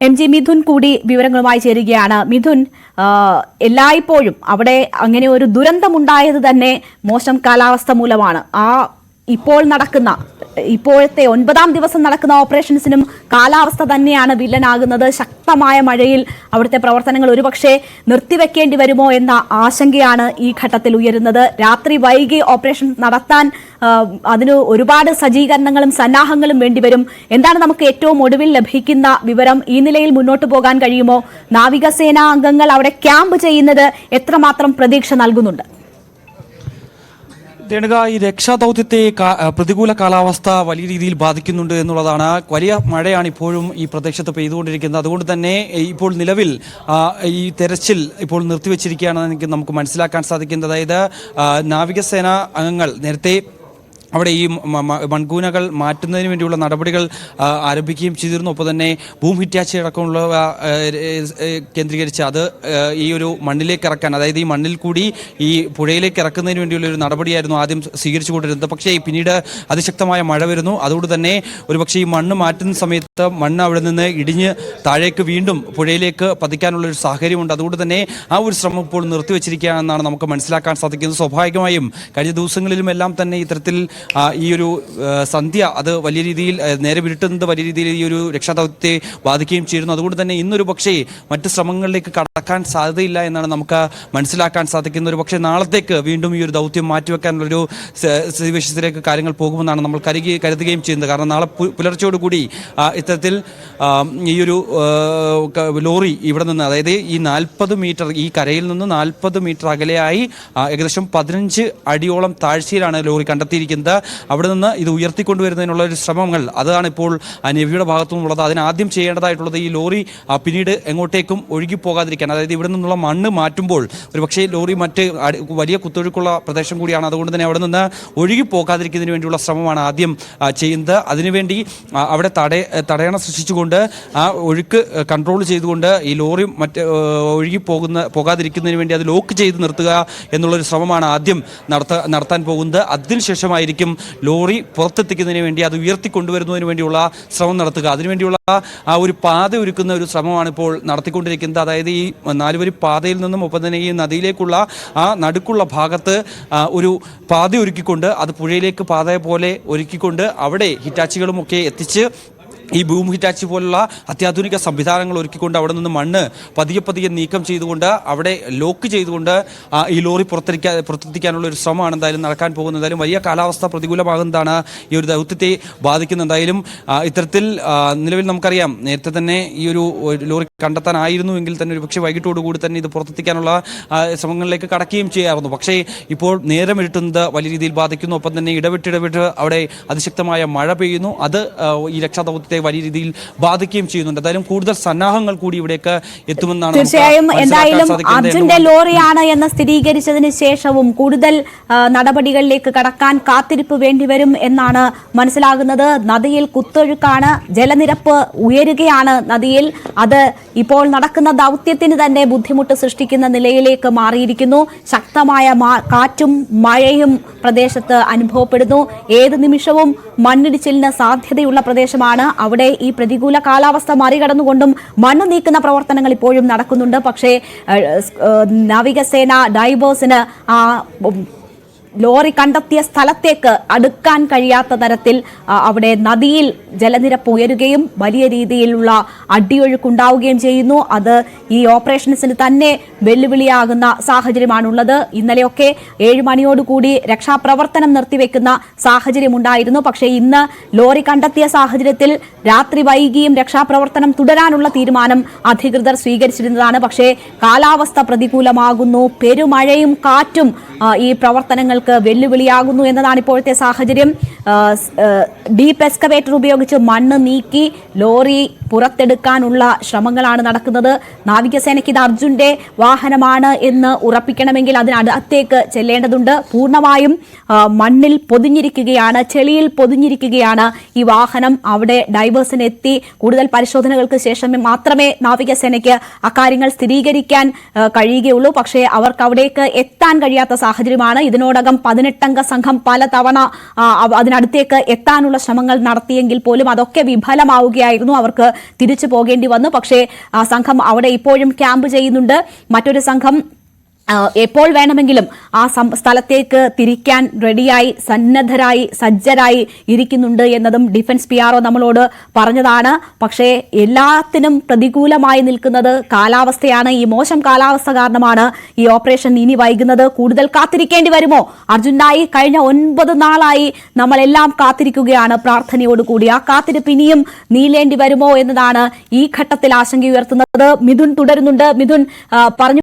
M G Mithun കൂടി വിവരങ്ങളുമായി ചേരുകയാണ്. മിഥുൻ, എല്ലായ്പ്പോഴും അവിടെ അങ്ങനെ ഒരു ദുരന്തമുണ്ടായത് തന്നെ മോശം കാലാവസ്ഥ മൂലമാണ്. ഇപ്പോഴത്തെ 9ാം ദിവസം നടക്കുന്ന ഓപ്പറേഷൻസിനും കാലാവസ്ഥ തന്നെയാണ് വില്ലനാകുന്നത്. ശക്തമായ മഴയിൽ അവിടുത്തെ പ്രവർത്തനങ്ങൾ ഒരുപക്ഷെ നിർത്തിവെക്കേണ്ടി വരുമോ എന്ന ആശങ്കയാണ് ഈ ഘട്ടത്തിൽ ഉയരുന്നത്. രാത്രി വൈകി ഓപ്പറേഷൻ നടത്താൻ അതിന് ഒരുപാട് സജ്ജീകരണങ്ങളും സന്നാഹങ്ങളും വേണ്ടിവരും. എന്താണ് നമുക്ക് ഏറ്റവും ഒടുവിൽ ലഭിക്കുന്ന വിവരം? ഈ നിലയിൽ മുന്നോട്ട് പോകാൻ കഴിയുമോ? നാവികസേനാ അംഗങ്ങൾ അവിടെ ക്യാമ്പ് ചെയ്യുന്നത് എത്രമാത്രം പ്രതീക്ഷ നൽകുന്നുണ്ട്? രേണുക, ഈ രക്ഷാദൗത്യത്തെ പ്രതികൂല കാലാവസ്ഥ വലിയ രീതിയിൽ ബാധിക്കുന്നുണ്ട് എന്നുള്ളതാണ്. വലിയ മഴയാണ് ഇപ്പോഴും ഈ പ്രദേശത്ത് പെയ്തുകൊണ്ടിരിക്കുന്നത്. അതുകൊണ്ട് തന്നെ ഇപ്പോൾ നിലവിൽ ഈ തെരച്ചിൽ ഇപ്പോൾ നിർത്തിവെച്ചിരിക്കുകയാണെന്ന് നമുക്ക് മനസ്സിലാക്കാൻ സാധിക്കുന്നത്. അതായത് നാവികസേന അംഗങ്ങൾ നേരത്തെ അവിടെ ഈ മൺകൂനകൾ മാറ്റുന്നതിന് വേണ്ടിയുള്ള നടപടികൾ ആരംഭിക്കുകയും ചെയ്തിരുന്നു. ഒപ്പം തന്നെ ബൂം ഹിറ്റാച്ചി അടക്കമുള്ളവ കേന്ദ്രീകരിച്ച് അത് ഈ ഒരു മണ്ണിലേക്ക് ഇറക്കാൻ, അതായത് ഈ മണ്ണിൽ കൂടി ഈ പുഴയിലേക്ക് ഇറക്കുന്നതിന് വേണ്ടിയുള്ള ഒരു നടപടിയായിരുന്നു ആദ്യം സ്വീകരിച്ചുകൊണ്ടിരുന്നത്. പക്ഷേ പിന്നീട് അതിശക്തമായ മഴ വരുന്നു. അതുകൊണ്ട് തന്നെ ഒരുപക്ഷെ ഈ മണ്ണ് മാറ്റുന്ന സമയത്ത് മണ്ണ് അവിടെ നിന്ന് ഇടിഞ്ഞ് താഴേക്ക് വീണ്ടും പുഴയിലേക്ക് പതിക്കാനുള്ളൊരു സാഹചര്യമുണ്ട്. അതുകൊണ്ട് തന്നെ ആ ഒരു ശ്രമം ഇപ്പോൾ നിർത്തിവെച്ചിരിക്കുകയാണെന്നാണ് നമുക്ക് മനസ്സിലാക്കാൻ സാധിക്കുന്നത്. സ്വാഭാവികമായും കഴിഞ്ഞ ദിവസങ്ങളിലും എല്ലാം തന്നെ ഇത്തരത്തിൽ ഈ ഒരു സന്ധ്യ അത് വലിയ രീതിയിൽ നേരെ വിരുട്ടുന്നത് വലിയ രീതിയിൽ ഈ ഒരു രക്ഷാദൗത്യത്തെ ബാധിക്കുകയും ചെയ്യുന്നു. അതുകൊണ്ട് തന്നെ ഇന്നൊരു പക്ഷേ മറ്റ് ശ്രമങ്ങളിലേക്ക് കടക്കാൻ സാധ്യതയില്ല എന്നാണ് നമുക്ക് മനസ്സിലാക്കാൻ സാധിക്കുന്നത്. ഒരു പക്ഷേ നാളത്തേക്ക് വീണ്ടും ഈ ഒരു ദൗത്യം മാറ്റിവെക്കാനുള്ളൊരു സ്ഥിതിവിശേഷത്തിലേക്ക് കാര്യങ്ങൾ പോകുമെന്നാണ് നമ്മൾ കരുതുകയും ചെയ്യുന്നത്. കാരണം നാളെ പുലർച്ചയോടുകൂടി ഇത്തരത്തിൽ ഈ ഒരു ലോറി ഇവിടെ നിന്ന്, അതായത് ഈ 40 മീറ്റർ, ഈ കരയിൽ നിന്ന് 40 മീറ്റർ അകലെയായി ഏകദേശം 15 അടിയോളം താഴ്ചയിലാണ് ലോറി കണ്ടെത്തിയിരിക്കുന്നത്. അവിടെ നിന്ന് ഇത് ഉയർത്തിക്കൊണ്ടുവരുന്നതിനുള്ള ഒരു ശ്രമങ്ങൾ അതാണ് ഇപ്പോൾ നേവിയുടെ ഭാഗത്തു നിന്നുള്ളത്. അതിനാദ്യം ചെയ്യേണ്ടതായിട്ടുള്ളത് ഈ ലോറി പിന്നീട് എങ്ങോട്ടേക്കും ഒഴുകി പോകാതിരിക്കാൻ, അതായത് ഇവിടെ നിന്നുള്ള മണ്ണ് മാറ്റുമ്പോൾ ഒരു പക്ഷേ ലോറി മറ്റ് വലിയ കുത്തൊഴുക്കുള്ള പ്രദേശം കൂടിയാണ്. അതുകൊണ്ട് തന്നെ അവിടെ നിന്ന് ഒഴുകി പോകാതിരിക്കുന്നതിന് വേണ്ടിയുള്ള ശ്രമമാണ് ആദ്യം ചെയ്യുന്നത്. അതിനുവേണ്ടി അവിടെ തടയണ സൃഷ്ടിച്ചുകൊണ്ട് ആ ഒഴുക്ക് കൺട്രോൾ ചെയ്തുകൊണ്ട് ഈ ലോറി ഒഴുകി പോകാതിരിക്കുന്നതിന് വേണ്ടി അത് ലോക്ക് ചെയ്ത് നിർത്തുക എന്നുള്ളൊരു ശ്രമമാണ് ആദ്യം നടത്താൻ പോകുന്നത്. അതിനുശേഷമായിരിക്കും ലോറി പുറത്തെത്തിക്കുന്നതിന് വേണ്ടി അത് ഉയർത്തിക്കൊണ്ടുവരുന്നതിന് വേണ്ടിയുള്ള ശ്രമം നടത്തുക. അതിനുവേണ്ടിയുള്ള ആ ഒരു പാത ഒരുക്കുന്ന ഒരു ശ്രമമാണ് ഇപ്പോൾ നടത്തിക്കൊണ്ടിരിക്കുന്നത്. അതായത് ഈ 4 വരി പാതയിൽ നിന്നും ഒപ്പം തന്നെ ഈ നദിയിലേക്കുള്ള ആ നടുക്കുള്ള ഭാഗത്ത് ഒരു പാത ഒരുക്കിക്കൊണ്ട് അത് പുഴയിലേക്ക് പാത പോലെ ഒരുക്കിക്കൊണ്ട് അവിടെ ഹിറ്റാച്ചികളും ഒക്കെ എത്തിച്ച് ഈ ബൂം ഹിറ്റാച്ചി പോലുള്ള അത്യാധുനിക സംവിധാനങ്ങൾ ഒരുക്കിക്കൊണ്ട് അവിടെ നിന്ന് മണ്ണ് പതിയെ നീക്കം ചെയ്തുകൊണ്ട് അവിടെ ലോക്ക് ചെയ്തുകൊണ്ട് ഈ ലോറി പുറത്തെത്തിക്കാനുള്ള ഒരു ശ്രമമാണ് എന്തായാലും നടക്കാൻ പോകുന്നത്. എന്തായാലും വലിയ കാലാവസ്ഥ പ്രതികൂലമാകുന്നതാണ് ഈ ഒരു ദൗത്യത്തെ ബാധിക്കുന്നത്. എന്തായാലും ഇത്തരത്തിൽ നിലവിൽ നമുക്കറിയാം, നേരത്തെ തന്നെ ഈ ഒരു ലോറി കണ്ടെത്താനായിരുന്നു എങ്കിൽ തന്നെ ഒരു പക്ഷേ വൈകിട്ടോടുകൂടി തന്നെ ഇത് പുറത്തെത്തിക്കാനുള്ള ശ്രമങ്ങളിലേക്ക് കടക്കുകയും ചെയ്യാറുന്നു. പക്ഷേ ഇപ്പോൾ നേരം ഇരുട്ടുന്നത് വലിയ രീതിയിൽ ബാധിക്കുന്നു. ഒപ്പം തന്നെ ഇടവിട്ട് അവിടെ അതിശക്തമായ മഴ പെയ്യുന്നു. അത് ഈ രക്ഷാദൗത്യത്തെ വലിയ രീതിയിൽ ബാധിക്കുകയും ചെയ്യുന്നുണ്ട്. എന്തായാലും കൂടുതൽ സന്നാഹങ്ങൾ കൂടി ഇവിടേക്ക് എത്തുമെന്നാണ്. തീർച്ചയായും എന്തായാലും അർജുന്റെ ലോറിയാണ് എന്ന് സ്ഥിരീകരിച്ചതിന് ശേഷവും കൂടുതൽ നടപടികളിലേക്ക് കടക്കാൻ കാത്തിരിപ്പ് വേണ്ടിവരും എന്നാണ് മനസ്സിലാകുന്നത്. നദിയിൽ കുത്തൊഴുക്കാണ്, ജലനിരപ്പ് ഉയരുകയാണ് നദിയിൽ. അത് ഇപ്പോൾ നടക്കുന്ന ദൗത്യത്തിന് തന്നെ ബുദ്ധിമുട്ട് സൃഷ്ടിക്കുന്ന നിലയിലേക്ക് മാറിയിരിക്കുന്നു. ശക്തമായ കാറ്റും മഴയും പ്രദേശത്ത് അനുഭവപ്പെടുന്നു. ഏത് നിമിഷവും മണ്ണിടിച്ചിലിന് സാധ്യതയുള്ള പ്രദേശമാണ്. അവിടെ ഈ പ്രതികൂല കാലാവസ്ഥ മറികടന്നുകൊണ്ടും മണ്ണ് നീക്കുന്ന പ്രവർത്തനങ്ങൾ ഇപ്പോഴും നടക്കുന്നുണ്ട്. പക്ഷേ നാവികസേന ഡൈവേഴ്സിന് ലോറി കണ്ടെത്തിയ സ്ഥലത്തേക്ക് അടുക്കാൻ കഴിയാത്ത തരത്തിൽ അവിടെ നദിയിൽ ജലനിരപ്പ് ഉയരുകയും വലിയ രീതിയിലുള്ള അടിയൊഴുക്കുണ്ടാവുകയും ചെയ്യുന്നു. അത് ഈ ഓപ്പറേഷൻസിന് തന്നെ വെല്ലുവിളിയാകുന്ന സാഹചര്യമാണുള്ളത്. ഇന്നലെയൊക്കെ 7 മണിയോടുകൂടി രക്ഷാപ്രവർത്തനം നിർത്തിവെക്കുന്ന സാഹചര്യമുണ്ടായിരുന്നു. പക്ഷേ ഇന്ന് ലോറി കണ്ടെത്തിയ സാഹചര്യത്തിൽ രാത്രി വൈകിയും രക്ഷാപ്രവർത്തനം തുടരാനുള്ള തീരുമാനം അധികൃതർ സ്വീകരിച്ചിരുന്നതാണ്. പക്ഷേ കാലാവസ്ഥ പ്രതികൂലമാകുന്നു. പെരുമഴയും കാറ്റും ഈ പ്രവർത്തനങ്ങൾക്ക് വെല്ലുവിളിയാകുന്നു എന്നതാണ് ഇപ്പോഴത്തെ സാഹചര്യം. ഡീപ്പ് എക്സ്കവേറ്റർ ഉപയോഗിച്ച് മണ്ണ് നീക്കി ലോറി പുറത്തെടുക്കാനുള്ള ശ്രമങ്ങളാണ് നടക്കുന്നത്. നാവികസേനയ്ക്ക് ഇത് അർജുന്റെ വാഹനമാണ് എന്ന് ഉറപ്പിക്കണമെങ്കിൽ അതിനകത്തേക്ക് ചെല്ലേണ്ടതുണ്ട്. പൂർണ്ണമായും മണ്ണിൽ പൊതിഞ്ഞിരിക്കുകയാണ്, ചെളിയിൽ പൊതിഞ്ഞിരിക്കുകയാണ് ഈ വാഹനം. അവിടെ ഡൈവേഴ്സിന് എത്തി കൂടുതൽ പരിശോധനകൾക്ക് ശേഷം മാത്രമേ നാവികസേനയ്ക്ക് അക്കാര്യങ്ങൾ സ്ഥിരീകരിക്കാൻ കഴിയുകയുള്ളൂ. പക്ഷേ അവർക്ക് അവിടേക്ക് എത്താൻ കഴിയാത്ത സാഹചര്യമാണ്. ഇതിനോടകം 18-അംഗ സംഘം പലതവണ അതിനടുത്തേക്ക് എത്താനുള്ള ശ്രമങ്ങൾ നടത്തിയെങ്കിൽ പോലും അതൊക്കെ വിഫലമാവുകയായിരുന്നു. അവർക്ക് തിരിച്ചു പോകേണ്ടി വന്നു. പക്ഷേ സംഘം അവിടെ ഇപ്പോഴും ക്യാമ്പ് ചെയ്യുന്നുണ്ട്. മറ്റൊരു സംഘം എപ്പോൾ വേണമെങ്കിലും ആ സ്ഥലത്തേക്ക് തിരിക്കാൻ റെഡിയായി, സന്നദ്ധരായി, സജ്ജരായി ഇരിക്കുന്നുണ്ട് എന്നതും ഡിഫൻസ് PRO നമ്മളോട് പറഞ്ഞതാണ്. പക്ഷേ എല്ലാത്തിനും പ്രതികൂലമായി നിൽക്കുന്നത് കാലാവസ്ഥയാണ്. ഈ മോശം കാലാവസ്ഥ കാരണമാണ് ഈ ഓപ്പറേഷൻ ഇനി വൈകുന്നത്. കൂടുതൽ കാത്തിരിക്കേണ്ടി വരുമോ? അർജുനായി കഴിഞ്ഞ 9 നാളായി നമ്മളെല്ലാം കാത്തിരിക്കുകയാണ് പ്രാർത്ഥനയോടുകൂടി. ആ കാത്തിരിപ്പ് ഇനിയും നീളേണ്ടി വരുമോ എന്നതാണ് ഈ ഘട്ടത്തിൽ ആശങ്കയുയർത്തുന്നത്. മിഥുൻ തുടരുന്നുണ്ട്. മിഥുൻ പറഞ്ഞു